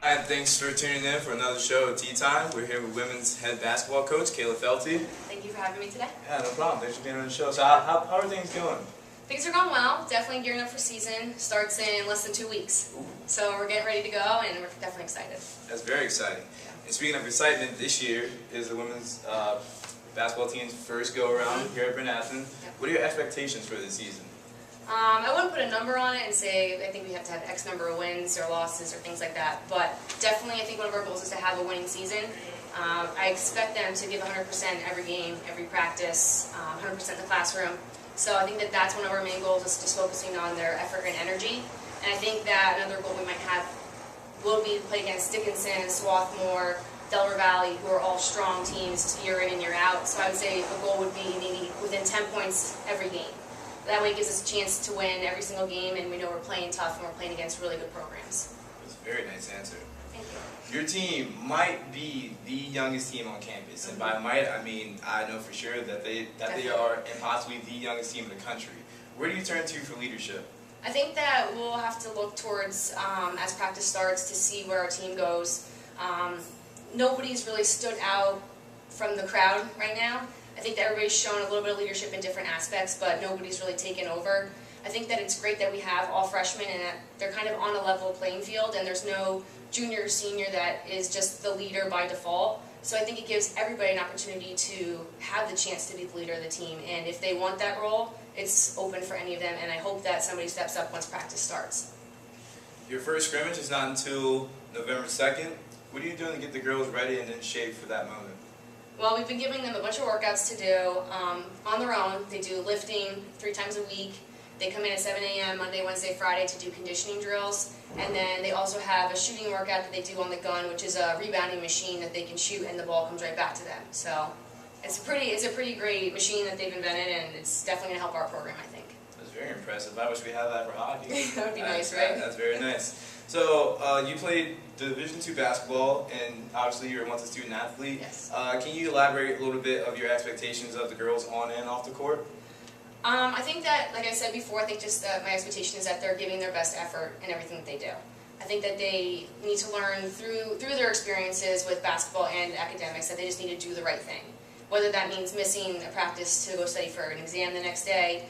Hi, and thanks for tuning in for another show of Tea Time. We're here with women's head basketball coach, Kayla Felty. Thank you for having me today. Yeah, no problem. Thanks for being on the show. So how are things going? Things are going well. Definitely gearing up for season. Starts in less than 2 weeks. Ooh. So we're getting ready to go, and we're definitely excited. That's very exciting. Yeah. And speaking of excitement, this year is the women's basketball team's first go-around here at Bryn Athyn. Yep. What are your expectations for this season? I wouldn't put a number on it and say I think we have to have X number of wins or losses or things like that, but definitely I think one of our goals is to have a winning season. I expect them to give 100% every game, every practice, 100% in the classroom. So I think that that's one of our main goals, is just focusing on their effort and energy. And I think that another goal we might have will be to play against Dickinson, Swarthmore, Delaware Valley, who are all strong teams year in and year out. So I would say the goal would be maybe within 10 points every game. That way it gives us a chance to win every single game, and we know we're playing tough and we're playing against really good programs. That's a very nice answer. Thank you. Your team might be the youngest team on campus, and by might I mean I know for sure that they are, and possibly the youngest team in the country. Where do you turn to for leadership? I think that we'll have to look towards, as practice starts, to see where our team goes. Nobody's really stood out from the crowd right now. I think that everybody's shown a little bit of leadership in different aspects, but nobody's really taken over. I think that it's great that we have all freshmen and that they're kind of on a level playing field, and there's no junior or senior that is just the leader by default. So I think it gives everybody an opportunity to have the chance to be the leader of the team, and if they want that role, it's open for any of them, and I hope that somebody steps up once practice starts. Your first scrimmage is not until November 2nd. What are you doing to get the girls ready and in shape for that moment? Well, we've been giving them a bunch of workouts to do on their own. They do lifting 3 times a week. They come in at 7 a.m. Monday, Wednesday, Friday to do conditioning drills. And then they also have a shooting workout that they do on the gun, which is a rebounding machine that they can shoot and the ball comes right back to them. So it's a pretty great machine that they've invented, and it's definitely going to help our program, I think. That's very impressive. I wish we had that for hockey. That would be nice, right? That's very nice. So you played Division II basketball, and obviously you were once a student athlete. Yes. Can you elaborate a little bit of your expectations of the girls on and off the court? I think that, like I said before, I think just my expectation is that they're giving their best effort in everything that they do. I think that they need to learn through their experiences with basketball and academics that they just need to do the right thing. Whether that means missing a practice to go study for an exam the next day,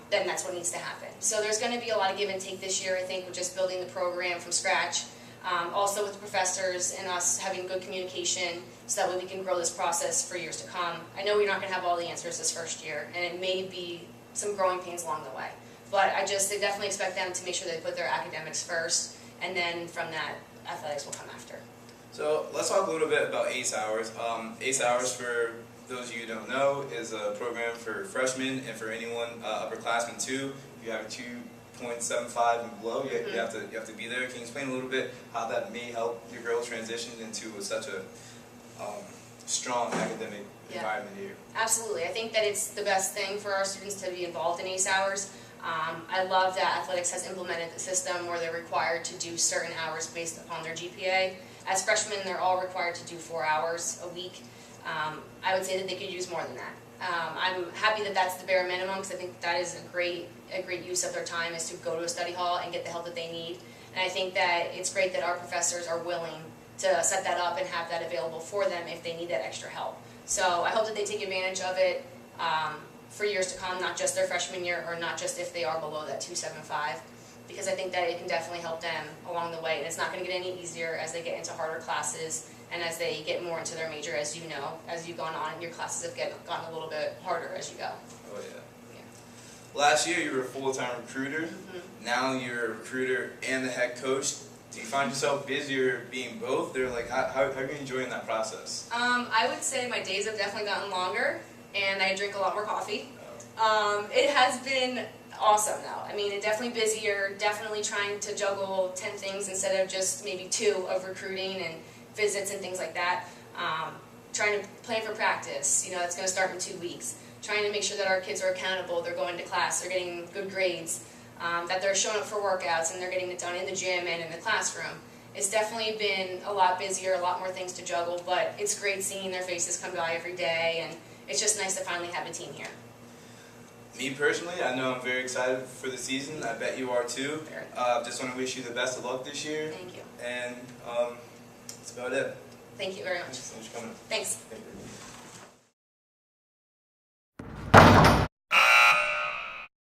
then that's what needs to happen. So there's going to be a lot of give and take this year, I think, with just building the program from scratch. Also with the professors and us having good communication so that way we can grow this process for years to come. I know we're not going to have all the answers this first year, and it may be some growing pains along the way. But I definitely expect them to make sure they put their academics first, and then from that, athletics will come after. So let's talk a little bit about ACE Hours. ACE Hours, for those of you who don't know, is a program for freshmen and for anyone upperclassmen too. If you have a 2.75 and below, you have to be there. Can you explain a little bit how that may help your girls transition into such a strong academic environment here? Absolutely. I think that it's the best thing for our students to be involved in ACE Hours. I love that athletics has implemented the system where they're required to do certain hours based upon their GPA. As freshmen, they're all required to do 4 hours a week. I would say that they could use more than that. I'm happy that that's the bare minimum, because I think that is a great use of their time, is to go to a study hall and get the help that they need. And I think that it's great that our professors are willing to set that up and have that available for them if they need that extra help. So I hope that they take advantage of it for years to come, not just their freshman year, or not just if they are below that 2.75, because I think that it can definitely help them along the way. And it's not going to get any easier as they get into harder classes and as they get more into their major, as you know, as you've gone on, and your classes have gotten a little bit harder as you go. Oh yeah. Last year you were a full-time recruiter. Now you're a recruiter and the head coach. Do you find yourself busier being both? Or like, how are you enjoying that process? I would say my days have definitely gotten longer, and I drink a lot more coffee. It has been awesome now. I mean, it's definitely busier, definitely trying to juggle 10 things instead of just maybe 2 of recruiting and visits and things like that. Trying to plan for practice, you know, it's going to start in 2 weeks. Trying to make sure that our kids are accountable, they're going to class, they're getting good grades, that they're showing up for workouts and they're getting it done in the gym and in the classroom. It's definitely been a lot busier, a lot more things to juggle, but it's great seeing their faces come by every day, and it's just nice to finally have a team here. Me personally, I know I'm very excited for the season. I bet you are too. Just want to wish you the best of luck this year. Thank you. And that's about it. Thank you very much. Thanks so much for coming. Thanks. Thank you.